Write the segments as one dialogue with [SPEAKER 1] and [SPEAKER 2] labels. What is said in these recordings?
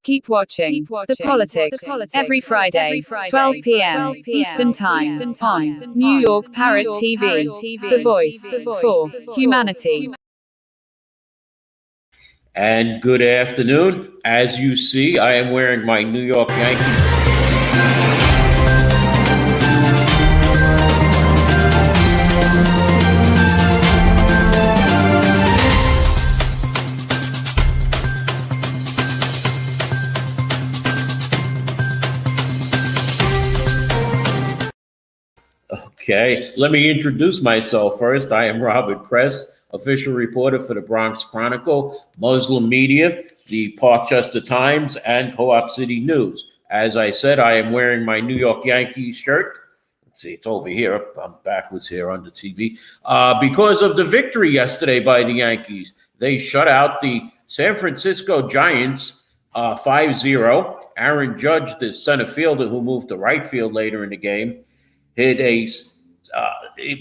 [SPEAKER 1] Keep watching The Politics every Friday, 12 p.m. Eastern Time on New York Parrot TV, the voice for humanity.
[SPEAKER 2] And good afternoon. As you see, I am wearing my New York Yankees. Okay, let me introduce myself first. I am Robert Press, official reporter for the Bronx Chronicle, Muslim Media, the Parkchester Times, and Co-op City News. As I said, I am wearing my New York Yankees shirt. Let's see, it's over here. I'm backwards here on the TV. Because of the victory yesterday by the Yankees, they shut out the San Francisco Giants 5-0. Aaron Judge, the center fielder who moved to right field later in the game, hit a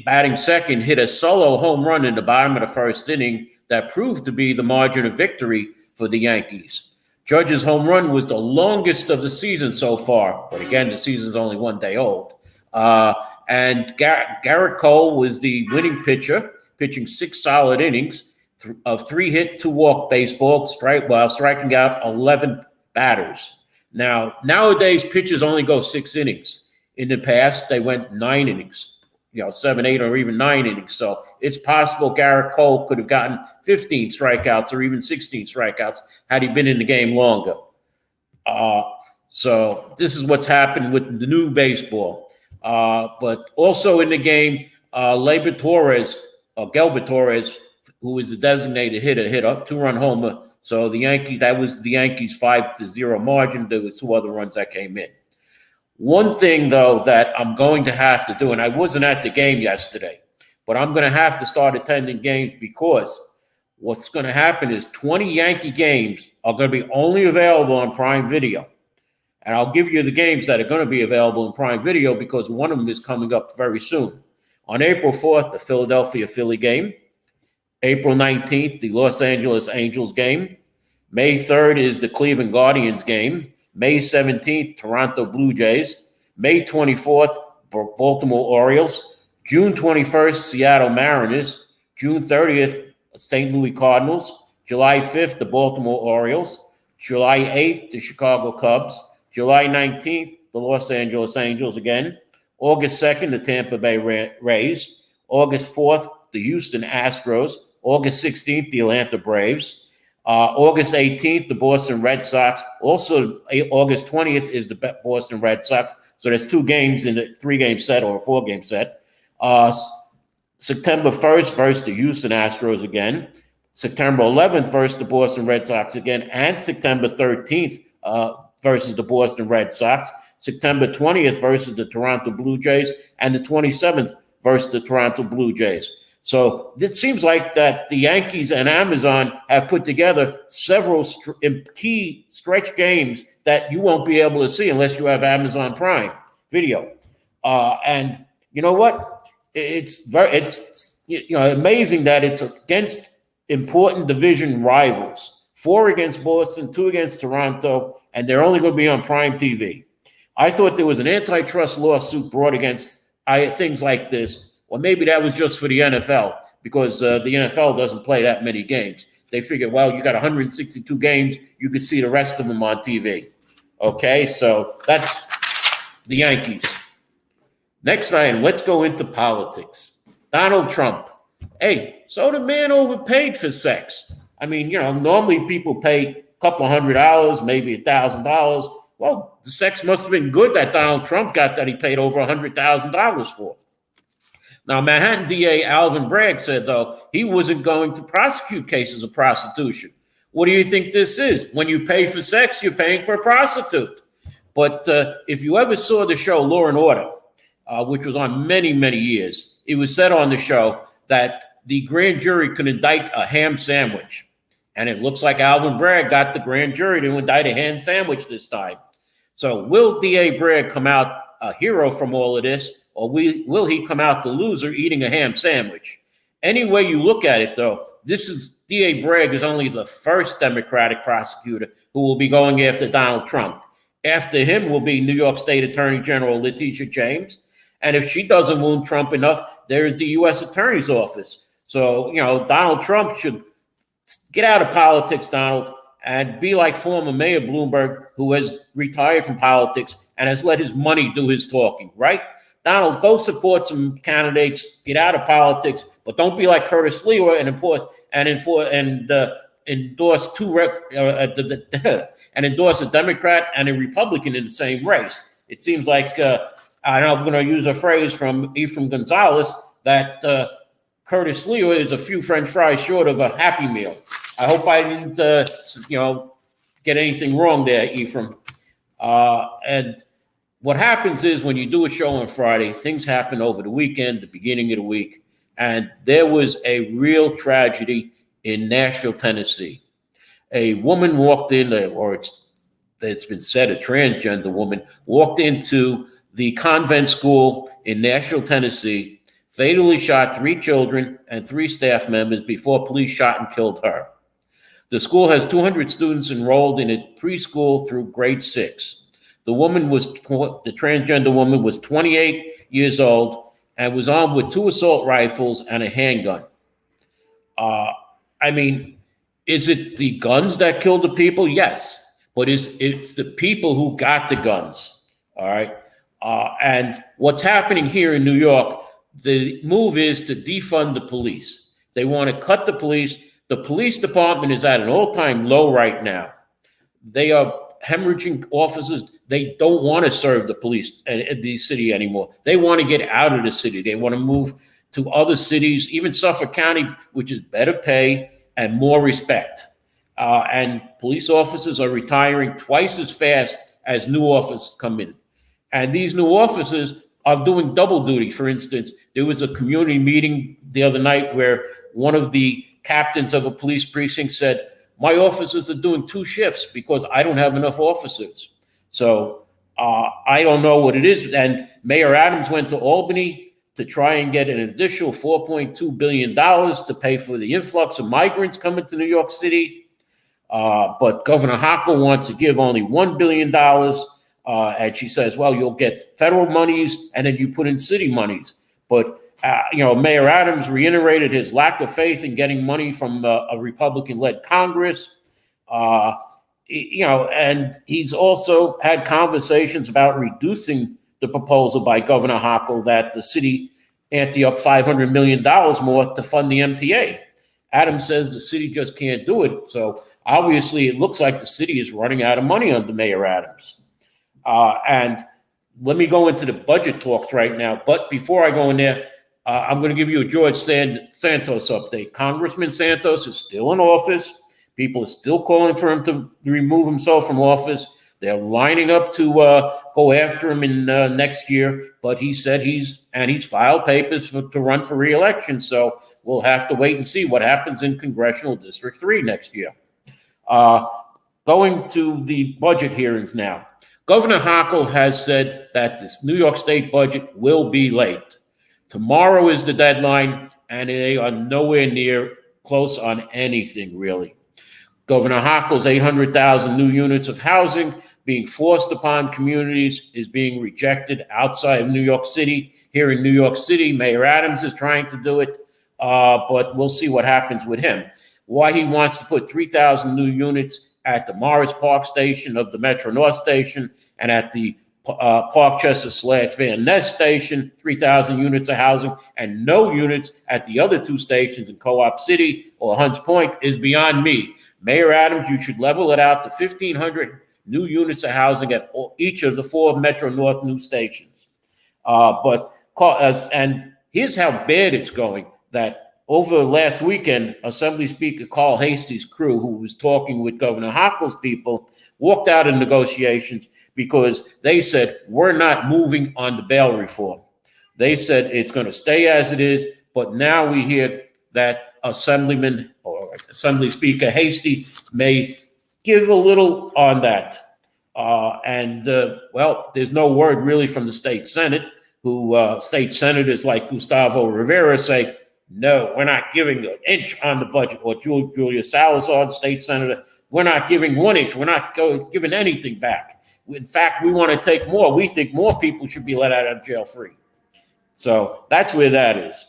[SPEAKER 2] batting second, hit a solo home run in the bottom of the first inning that proved to be the margin of victory for the Yankees. Judge's home run was the longest of the season so far, but again, the season's only 1 day old. And Garrett Cole was the winning pitcher, pitching 6 solid innings of 3-hit, 2-walk baseball, while striking out 11 batters. Now, nowadays, pitchers only go 6 innings. In the past, they went 9 innings, 7, 8, or even 9 innings. So it's possible Garrett Cole could have gotten 15 strikeouts or even 16 strikeouts had he been in the game longer. So this is what's happened with the new baseball. But also in the game, Gelbert Torres, who was the designated hitter, hit a 2-run homer. So that was the Yankees' 5-0 margin. There was 2 other runs that came in. One thing, though, that I'm going to have to do, and I wasn't at the game yesterday, but I'm going to have to start attending games because what's going to happen is 20 Yankee games are going to be only available on Prime Video. And I'll give you the games that are going to be available in Prime Video because one of them is coming up very soon. On April 4th, the Philadelphia-Philly game. April 19th, the Los Angeles Angels game. May 3rd is the Cleveland Guardians game. May 17th, Toronto Blue Jays. May 24th, Baltimore Orioles. June 21st, Seattle Mariners. June 30th, St. Louis Cardinals. July 5th, the Baltimore Orioles. July 8th, the Chicago Cubs. July 19th, the Los Angeles Angels again. August 2nd, the Tampa Bay Rays. August 4th, the Houston Astros. August 16th, the Atlanta Braves. August 18th, the Boston Red Sox. Also, August 20th is the Boston Red Sox. So there's 2 games in a 3-game set or a 4-game set. September 1st versus the Houston Astros again. September 11th versus the Boston Red Sox again. And September 13th versus the Boston Red Sox. September 20th versus the Toronto Blue Jays. And the 27th versus the Toronto Blue Jays. So this seems like that the Yankees and Amazon have put together several key stretch games that you won't be able to see unless you have Amazon Prime Video. And you know what? It's amazing that it's against important division rivals. 4 against Boston, 2 against Toronto, and they're only going to be on Prime TV. I thought there was an antitrust lawsuit brought against things like this. Or maybe that was just for the NFL because the NFL doesn't play that many games. They figured, well, you got 162 games. You could see the rest of them on TV. Okay, so that's the Yankees. Next item, let's go into politics. Donald Trump. Hey, so the man overpaid for sex. I mean, normally people pay a couple $100, maybe $1,000. Well, the sex must have been good that Donald Trump got that he paid over $100,000 for. Now, Manhattan DA Alvin Bragg said, though, he wasn't going to prosecute cases of prostitution. What do you think this is? When you pay for sex, you're paying for a prostitute. But if you ever saw the show Law and Order, which was on many, many years, it was said on the show that the grand jury could indict a ham sandwich. And it looks like Alvin Bragg got the grand jury to indict a ham sandwich this time. So will DA Bragg come out a hero from all of this? Or will he come out the loser eating a ham sandwich? Any way you look at it, though, these DA Bragg is only the first Democratic prosecutor who will be going after Donald Trump. After him will be New York State Attorney General Letitia James. And if she doesn't wound Trump enough, there's the U.S. Attorney's Office. So, Donald Trump should get out of politics, Donald, and be like former Mayor Bloomberg, who has retired from politics and has let his money do his talking, right? Donald, go support some candidates, get out of politics, but don't be like Curtis Lewa and endorse endorse a Democrat and a Republican in the same race. It seems like I'm going to use a phrase from Ephraim Gonzalez that Curtis Lewa is a few French fries short of a Happy Meal. I hope I didn't, get anything wrong there, Ephraim. And what happens is when you do a show on Friday, things happen over the weekend, the beginning of the week, and there was a real tragedy in Nashville, Tennessee. A woman walked in, it's been said a transgender woman, walked into the convent school in Nashville, Tennessee, fatally shot 3 children and 3 staff members before police shot and killed her. The school has 200 students enrolled in it preschool through grade 6. The transgender woman was 28 years old and was armed with 2 assault rifles and a handgun. Is it the guns that killed the people? Yes, but it's the people who got the guns. All right. And what's happening here in New York, the move is to defund the police. They want to cut the police. The police department is at an all-time low right now. They are hemorrhaging officers. They don't want to serve the police in the city anymore. They want to get out of the city. They want to move to other cities, even Suffolk County, which is better pay and more respect. And police officers are retiring twice as fast as new officers come in. And these new officers are doing double duty. For instance, there was a community meeting the other night where one of the captains of a police precinct said, my officers are doing 2 shifts because I don't have enough officers. So I don't know what it is. And Mayor Adams went to Albany to try and get an additional $4.2 billion to pay for the influx of migrants coming to New York City. But Governor Hochul wants to give only $1 billion. And she says, well, you'll get federal monies and then you put in city monies. But, Mayor Adams reiterated his lack of faith in getting money from a Republican-led Congress. And he's also had conversations about reducing the proposal by Governor Hochul that the city ante up $500 million more to fund the MTA. Adams says the city just can't do it. So obviously it looks like the city is running out of money under Mayor Adams. And let me go into the budget talks right now. But before I go in there, I'm going to give you a George Santos update. Congressman Santos is still in office. People are still calling for him to remove himself from office. They're lining up to go after him in next year. But he said he's filed papers to run for re-election. So we'll have to wait and see what happens in Congressional District 3 next year. Going to the budget hearings now. Governor Hochul has said that this New York State budget will be late. Tomorrow is the deadline, and they are nowhere near close on anything, really. Governor Hochul's 800,000 new units of housing being forced upon communities is being rejected outside of New York City. Here in New York City, Mayor Adams is trying to do it, but we'll see what happens with him. Why he wants to put 3,000 new units at the Morris Park station of the Metro North station and at the Parkchester/Van Ness station, 3,000 units of housing, and no units at the other 2 stations in Co-op City or Hunts Point is beyond me. Mayor Adams, you should level it out to 1,500 new units of housing at each of the 4 Metro North new stations. And here's how bad it's going, that over last weekend, Assembly Speaker Carl Hasty's crew, who was talking with Governor Hochul's people, walked out of negotiations because they said, we're not moving on the bail reform. They said it's going to stay as it is, but now we hear that Assemblyman or Assembly Speaker Hasty may give a little on that. There's no word really from the state Senate, who state senators like Gustavo Rivera say, no, we're not giving an inch on the budget. Or Julia Salazar, the state senator, we're not giving 1 inch. We're not giving anything back. In fact, we want to take more. We think more people should be let out of jail free. So that's where that is.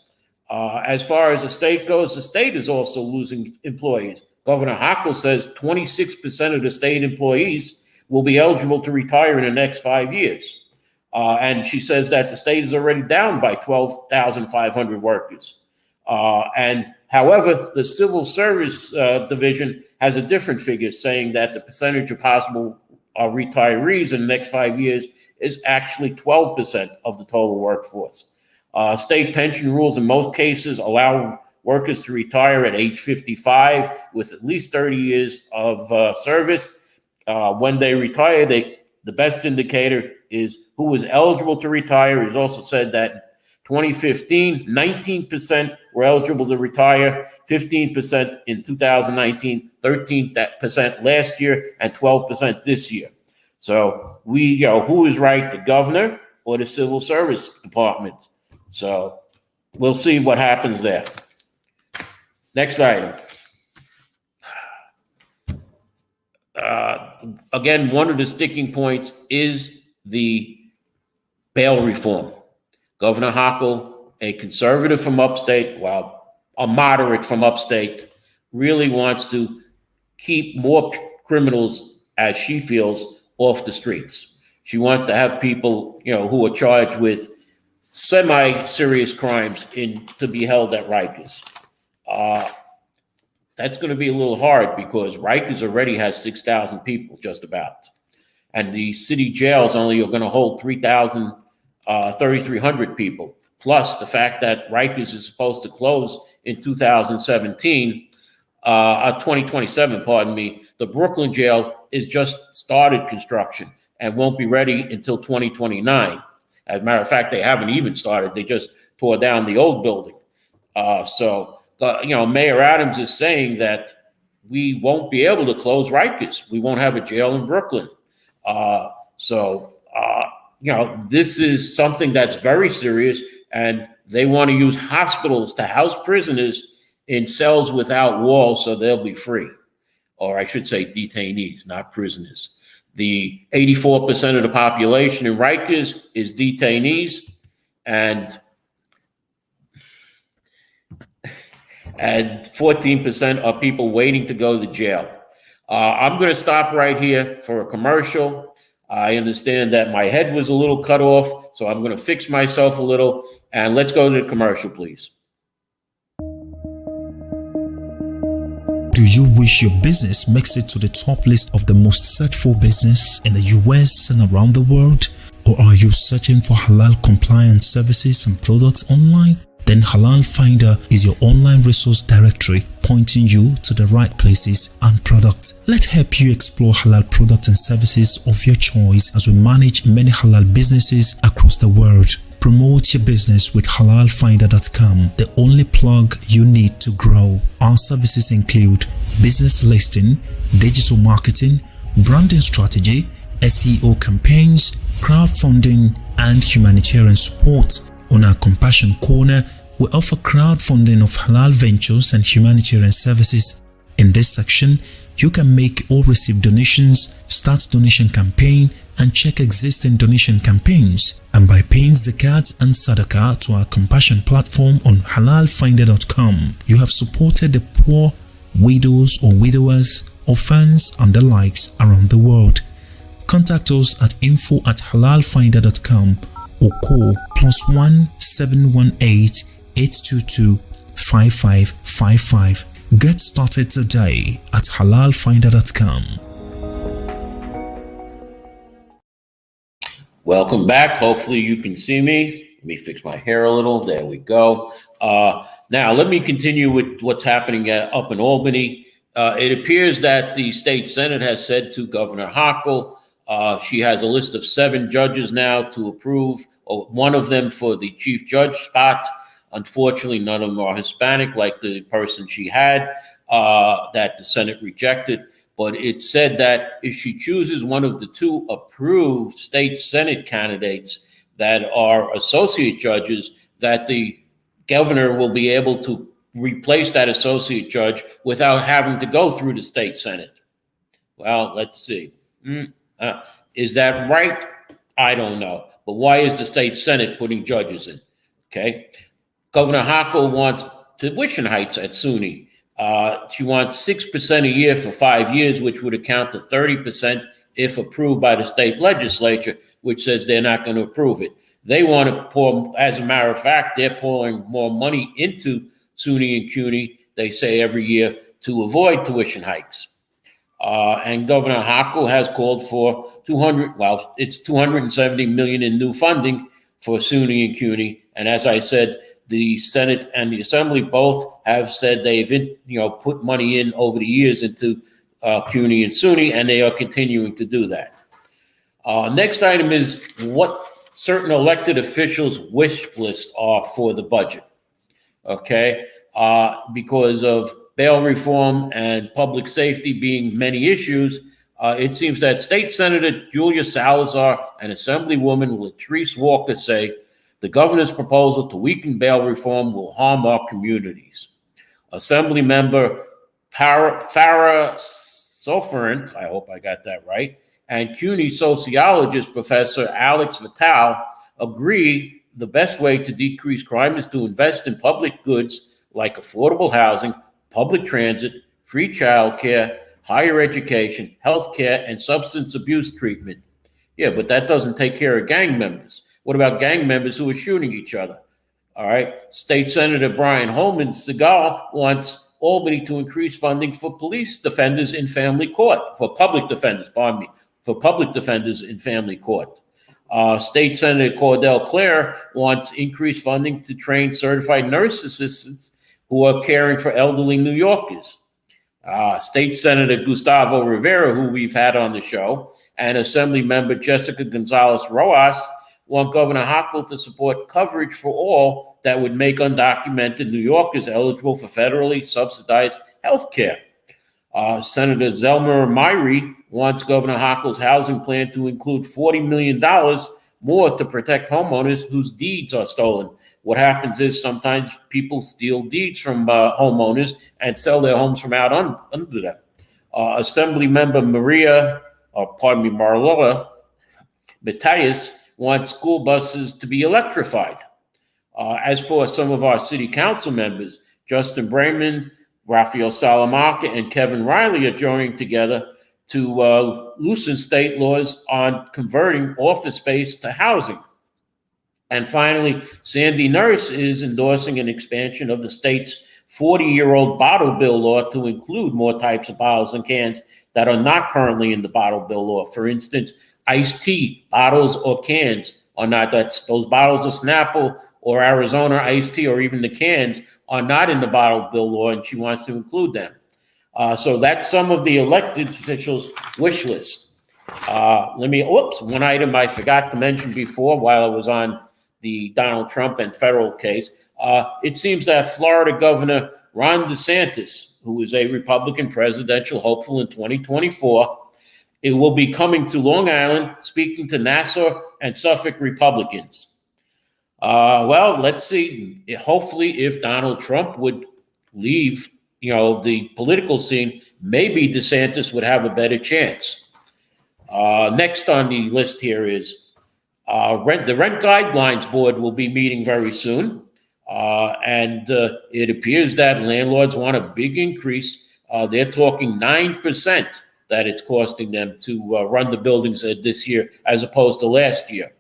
[SPEAKER 2] As far as the state goes, the state is also losing employees. Governor Hochul says 26% of the state employees will be eligible to retire in the next 5 years. And she says that the state is already down by 12,500 workers. And however, the civil service division has a different figure, saying that the percentage of possible retirees in the next 5 years is actually 12% of the total workforce. State pension rules in most cases allow workers to retire at age 55 with at least 30 years of service. When they retire, the best indicator is who is eligible to retire. It is also said that 2015, 19% were eligible to retire, 15% in 2019, 13% last year, and 12% this year. So who is right, the governor or the civil service department? So we'll see what happens there. Next item. Again, one of the sticking points is the bail reform. Governor Hochul, a conservative from upstate, well, a moderate from upstate, really wants to keep more criminals, as she feels, off the streets. She wants to have people, who are charged with semi-serious crimes to be held at Rikers. That's going to be a little hard because Rikers already has 6,000 people, just about. And the city jails only are going to hold 3,300 people. Plus the fact that Rikers is supposed to close in 2027, pardon me. The Brooklyn jail is just started construction and won't be ready until 2029. As a matter of fact, they haven't even started. They just tore down the old building. Mayor Adams is saying that we won't be able to close Rikers. We won't have a jail in Brooklyn. This is something that's very serious, and they want to use hospitals to house prisoners in cells without walls so they'll be free. Or I should say detainees, not prisoners. The 84% of the population in Rikers is detainees, and 14% are people waiting to go to jail. I'm going to stop right here for a commercial. I understand that my head was a little cut off, so I'm going to fix myself a little, and let's go to the commercial, please.
[SPEAKER 3] Do you wish your business makes it to the top list of the most searched for business in the US and around the world? Or are you searching for halal compliant services and products online? Then Halal Finder is your online resource directory, pointing you to the right places and products. Let's help you explore halal products and services of your choice as we manage many halal businesses across the world. Promote your business with halalfinder.com, the only plug you need to grow. Our services include business listing, digital marketing, branding strategy, SEO campaigns, crowdfunding, and humanitarian support. On our Compassion Corner, we offer crowdfunding of halal ventures and humanitarian services. In this section, you can make or receive donations, start donation campaign, and check existing donation campaigns. And by paying zakat and sadaqah to our Compassion platform on halalfinder.com, you have supported the poor, widows or widowers, orphans, and the likes around the world. Contact us at info@halalfinder.com or call +1 718 822 5555. Get started today at halalfinder.com.
[SPEAKER 2] Welcome back. Hopefully you can see me. Let me fix my hair a little. There we go. Now let me continue with what's happening up in Albany. It appears that the state Senate has said to Governor Hochul, she has a list of 7 judges now to approve, one of them for the chief judge spot. Unfortunately, none of them are Hispanic, like the person she had that the Senate rejected. But it said that if she chooses one of the 2 approved state Senate candidates that are associate judges, that the governor will be able to replace that associate judge without having to go through the state Senate. Well, let's see. Is that right? I don't know. But why is the state Senate putting judges in? Okay. Governor Hochul wants tuition hikes at SUNY. She wants 6% a year for 5 years, which would account to 30% if approved by the state legislature, which says they're not going to approve it. They want to pour, as a matter of fact, they're pouring more money into SUNY and CUNY, they say, every year to avoid tuition hikes. And Governor Hochul has called for it's $270 million in new funding for SUNY and CUNY. And as I said, the Senate and the Assembly both have said they've put money in over the years into CUNY and SUNY, and they are continuing to do that. Next item is what certain elected officials' wish lists are for the budget. Okay, because of bail reform and public safety being many issues, it seems that State Senator Julia Salazar and Assemblywoman Latrice Walker say the governor's proposal to weaken bail reform will harm our communities. Assembly member Farah Soferent, I hope I got that right, and CUNY sociologist Professor Alex Vital agree the best way to decrease crime is to invest in public goods like affordable housing, public transit, free childcare, higher education, healthcare, and substance abuse treatment. Yeah, but that doesn't take care of gang members. What about gang members who are shooting each other? All right. State Senator Brian Holman Segal wants Albany to increase funding for police defenders in family court, for public defenders in family court. State Senator Cordell Clare wants increased funding to train certified nurse assistants who are caring for elderly New Yorkers. State Senator Gustavo Rivera, who we've had on the show, and Assembly Member Jessica Gonzalez-Rojas want Governor Hochul to support coverage for all that would make undocumented New Yorkers eligible for federally subsidized health care. Senator Zelma Myrie wants Governor Hochul's housing plan to include $40 million more to protect homeowners whose deeds are stolen. What happens is sometimes people steal deeds from homeowners and sell their homes from out under them. Assembly Member Marlola Matthias wants school buses to be electrified. As for some of our city council members, Justin Brayman, Raphael Salamanca, and Kevin Riley are joining together to loosen state laws on converting office space to housing. And finally, Sandy Nurse is endorsing an expansion of the state's 40-year-old bottle bill law to include more types of bottles and cans that are not currently in the bottle bill law. For instance, iced tea bottles or cans are not. Those bottles of Snapple or Arizona iced tea, or even the cans, are not in the bottle bill law, and she wants to include them. So that's some of the elected officials' wish list. One item I forgot to mention before while I was on the Donald Trump and federal case. It seems that Florida Governor Ron DeSantis, who is a Republican presidential hopeful in 2024, it will be coming to Long Island, speaking to Nassau and Suffolk Republicans. Well, let's see. Hopefully, if Donald Trump would leave, the political scene, maybe DeSantis would have a better chance. Next on the list here is the Rent Guidelines Board will be meeting very soon. And it appears that landlords want a big increase. They're talking 9% that it's costing them to run the buildings this year as opposed to last year.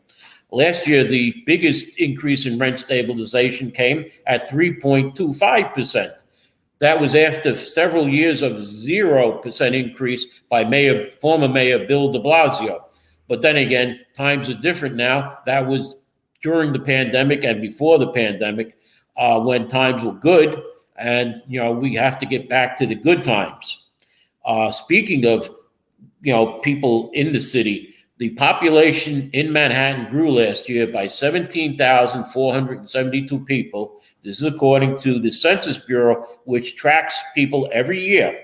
[SPEAKER 2] Last year, the biggest increase in rent stabilization came at 3.25%. That was after several years of 0% increase by former Mayor Bill de Blasio. But then again, times are different now. That was during the pandemic and before the pandemic, when times were good. And, we have to get back to the good times. Speaking of, people in the city, the population in Manhattan grew last year by 17,472 people. This is according to the Census Bureau, which tracks people every year.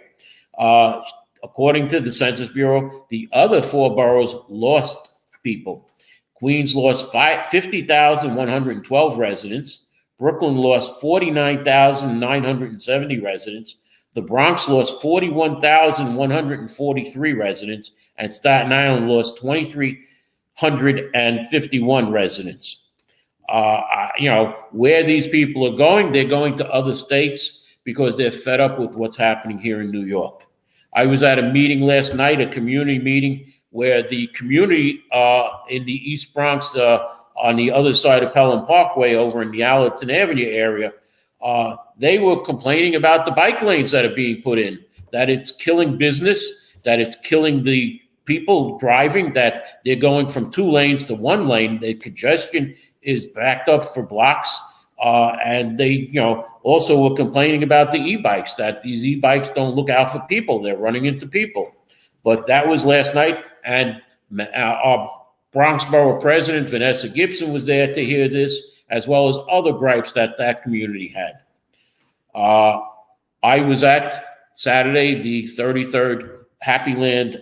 [SPEAKER 2] According to the Census Bureau, the other four boroughs lost people. Queens lost 50,112 residents. Brooklyn lost 49,970 residents. The Bronx lost 41,143 residents, and Staten Island lost 2,351 residents. Where these people are going, they're going to other states because they're fed up with what's happening here in New York. I was at a meeting last night, a community meeting, where the community in the East Bronx, on the other side of Pelham Parkway over in the Allerton Avenue area, they were complaining about the bike lanes that are being put in, that it's killing business, that it's killing the people driving, that they're going from 2 lanes to 1 lane. The congestion is backed up for blocks. And they, also were complaining about the e-bikes, that these e-bikes don't look out for people. They're running into people. But that was last night. And our Bronx Borough President, Vanessa Gibson, was there to hear this, as well as other gripes that community had. I was at Saturday, the 33rd Happy Land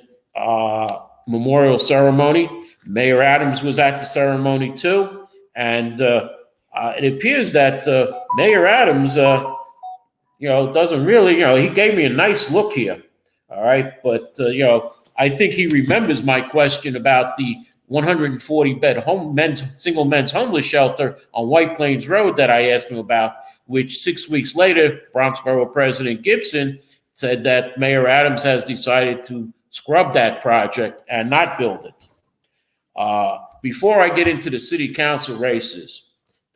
[SPEAKER 2] memorial ceremony. Mayor Adams was at the ceremony too. And it appears that Mayor Adams, doesn't really, he gave me a nice look here. All right. But, I think he remembers my question about the 140-bed single men's homeless shelter on White Plains Road that I asked him about, which 6 weeks later, Bronx Borough President Gibson said that Mayor Adams has decided to scrub that project and not build it. Before I get into the city council races,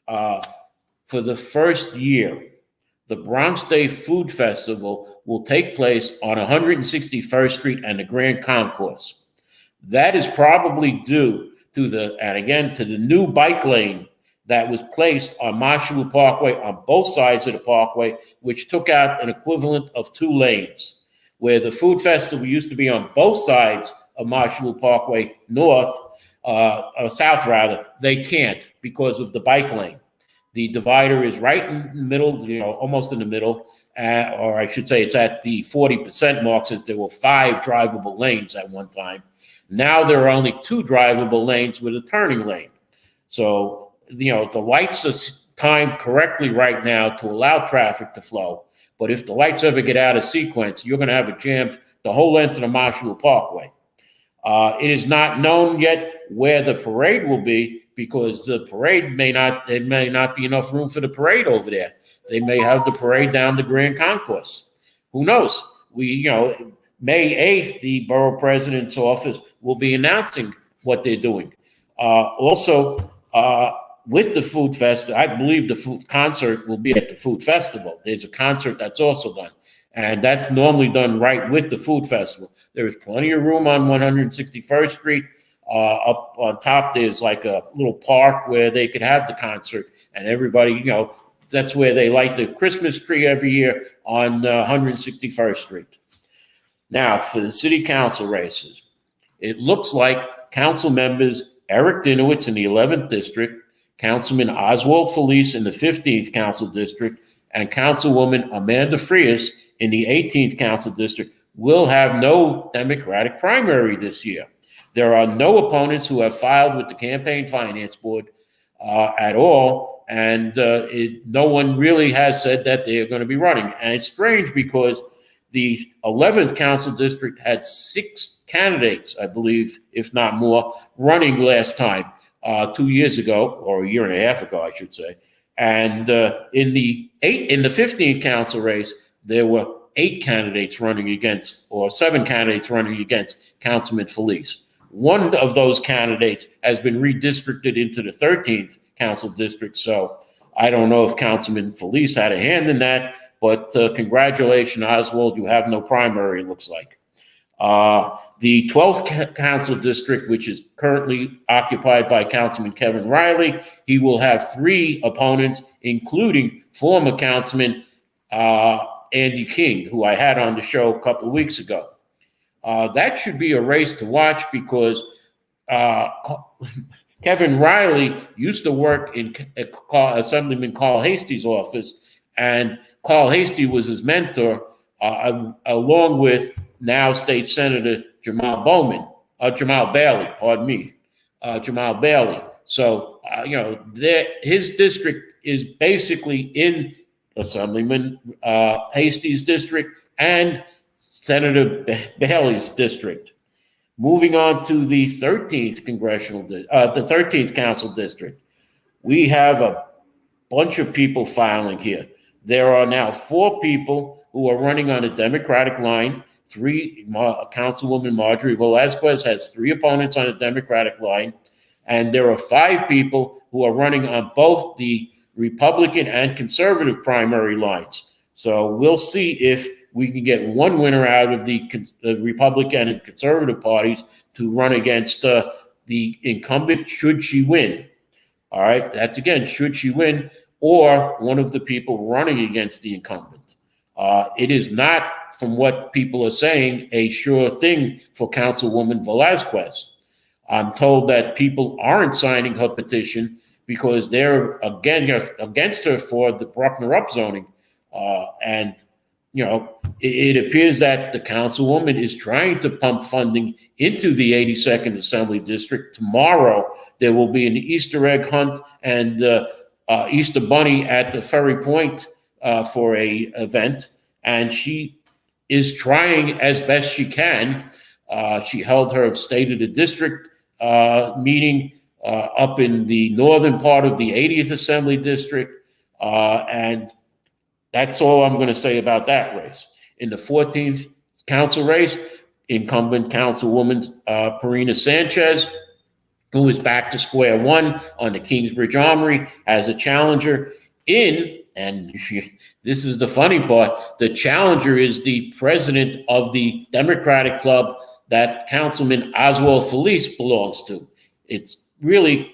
[SPEAKER 2] for the first year, the Bronx Day Food Festival will take place on 161st Street and the Grand Concourse. That is probably due to the new bike lane that was placed on Marshall Parkway on both sides of the parkway, which took out an equivalent of 2 lanes. Where the food festival used to be on both sides of Marshall Parkway, south rather, they can't because of the bike lane. The divider is right in the middle, almost in the middle, or I should say it's at the 40% mark, since there were 5 drivable lanes at one time. Now there are only 2 drivable lanes with a turning lane. So, the lights are timed correctly right now to allow traffic to flow. But if the lights ever get out of sequence, you're going to have a jam the whole length of the Marshall Parkway. It is not known yet where the parade will be, because the parade may not be enough room for the parade over there. They may have the parade down the Grand Concourse. Who knows? May 8th, the borough president's office will be announcing what they're doing. With the food festival, I believe the food concert will be at the food festival. There's a concert that's also done, and that's normally done right with the food festival. There is plenty of room on 161st Street. Up on top, there's like a little park where they could have the concert, and everybody, that's where they light the Christmas tree every year on 161st Street. Now, for the city council races, it looks like council members Eric Dinowitz in the 11th district, Councilman Oswald Felice in the 15th council district, and Councilwoman Amanda Frias in the 18th council district will have no Democratic primary this year. There are no opponents who have filed with the Campaign Finance Board at all, and no one really has said that they are going to be running. And it's strange because the 11th council district had 6 candidates, I believe, if not more, running last time, 2 years ago, or a year and a half ago, I should say. And in the 15th council race, there were 8 candidates running against, or 7 candidates running against Councilman Felice. One of those candidates has been redistricted into the 13th council district, so I don't know if Councilman Felice had a hand in that, but congratulations, Oswald, you have no primary, it looks like. The 12th council district, which is currently occupied by Councilman Kevin Riley, he will have 3 opponents, including former Councilman Andy King, who I had on the show a couple of weeks ago. That should be a race to watch because Kevin Riley used to work in Assemblyman Carl Hasty's office, and Carl Hasty was his mentor, along with now State Senator Jamal Bailey. So, his district is basically in Assemblyman Hasty's district and Senator Bailey's district. Moving on to the 13th the 13th council district, we have a bunch of people filing here. There are now 4 people who are running on a Democratic line. Councilwoman Marjorie Velazquez has 3 opponents on a Democratic line, and there are 5 people who are running on both the Republican and conservative primary lines. So we'll see if we can get one winner out of the Republican and conservative parties to run against the incumbent, should she win. All right, that's again, should she win, or one of the people running against the incumbent. It is not, from what people are saying, a sure thing for Councilwoman Velazquez. I'm told that people aren't signing her petition because they're against her for the Bruckner upzoning. And, you know, it appears that the councilwoman is trying to pump funding into the 82nd Assembly District. Tomorrow, there will be an Easter egg hunt and Easter bunny at the Ferry Point for a event. And she is trying as best she can. She held her State of the District meeting up in the northern part of the 80th Assembly District. And that's all I'm going to say about that race. In the 14th council race, incumbent Councilwoman Parina Sanchez, who is back to square one on the Kingsbridge Armory as a challenger and this is the funny part, the challenger is the president of the Democratic club that Councilman Oswald Felice belongs to. It's really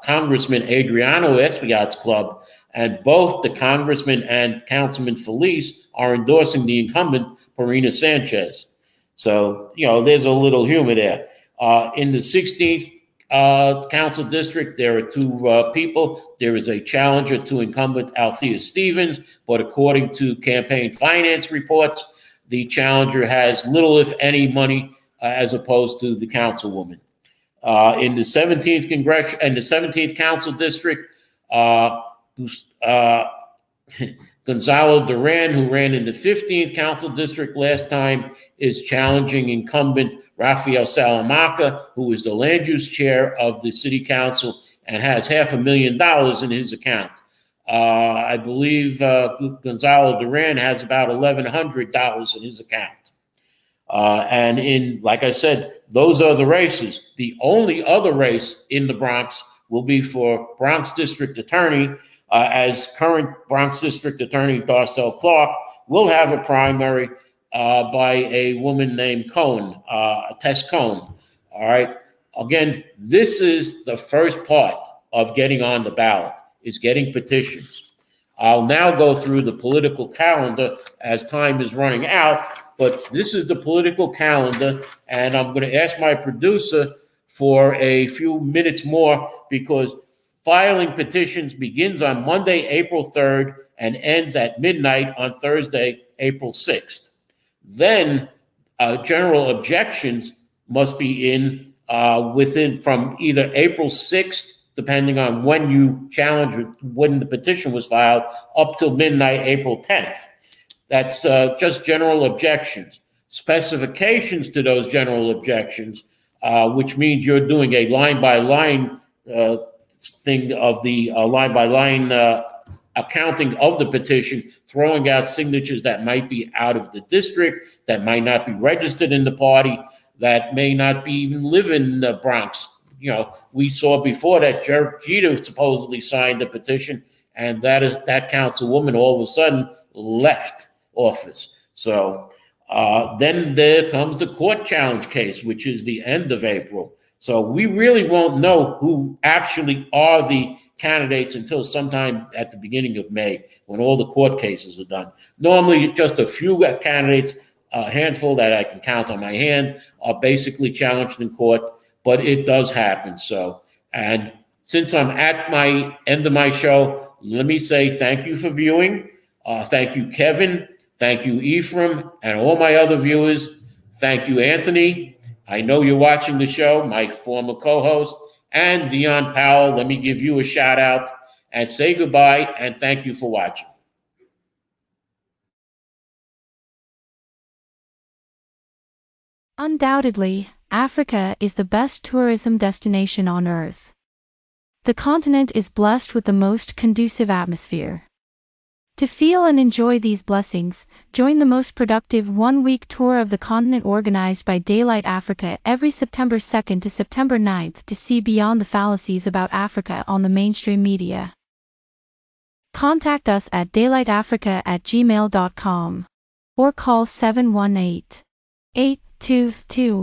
[SPEAKER 2] Congressman Adriano Espaillat's club, and both the congressman and Councilman Felice are endorsing the incumbent, Parina Sanchez. So, you know, there's a little humor there. In the 16th council district, there are 2 people. There is a challenger to incumbent Althea Stevens, but according to campaign finance reports, the challenger has little, if any, money as opposed to the councilwoman. In the 17th Congressional and the 17th council district, Gonzalo Duran, who ran in the 15th council district last time, is challenging incumbent Rafael Salamanca, who is the land use chair of the city council and has $500,000 in his account. I believe Gonzalo Duran has about $1,100 in his account. And like I said, those are the races. The only other race in the Bronx will be for Bronx District Attorney, as current Bronx District Attorney Darcel Clark will have a primary by a woman named Cohn, Tess Cohn. All right. Again, this is the first part of getting on the ballot, is getting petitions. I'll now go through the political calendar as time is running out, but this is the political calendar, and I'm going to ask my producer for a few minutes more because filing petitions begins on Monday, April 3rd, and ends at midnight on Thursday, April 6th. Then general objections must be in within from either April 6th, depending on when you challenge, when the petition was filed, up till midnight, April 10th. That's just general objections. Specifications to those general objections, which means you're doing a line-by-line thing of the line-by-line accounting of the petition, throwing out signatures that might be out of the district, that might not be registered in the party, that may not be even live in the Bronx. You know, we saw before that Jeter supposedly signed the petition, and that councilwoman all of a sudden left office. So then there comes the court challenge case, which is the end of April. So we really won't know who actually are the candidates until sometime at the beginning of May, when all the court cases are done. Normally, just a few candidates, a handful that I can count on my hand, are basically challenged in court, but it does happen. So, and since I'm at my end of my show, let me say thank you for viewing. Thank you, Kevin. Thank you, Ephraim, and all my other viewers. Thank you, Anthony. I know you're watching the show, my former co-host, and Dion Powell. Let me give you a shout out. and say goodbye and thank you for watching.
[SPEAKER 4] Undoubtedly, Africa is the best tourism destination on Earth. The continent is blessed with the most conducive atmosphere. To feel and enjoy these blessings, join the most productive one-week tour of the continent organized by Daylight Africa every September 2nd to September 9th to see beyond the fallacies about Africa on the mainstream media. Contact us at daylightafrica@gmail.com or call 718-822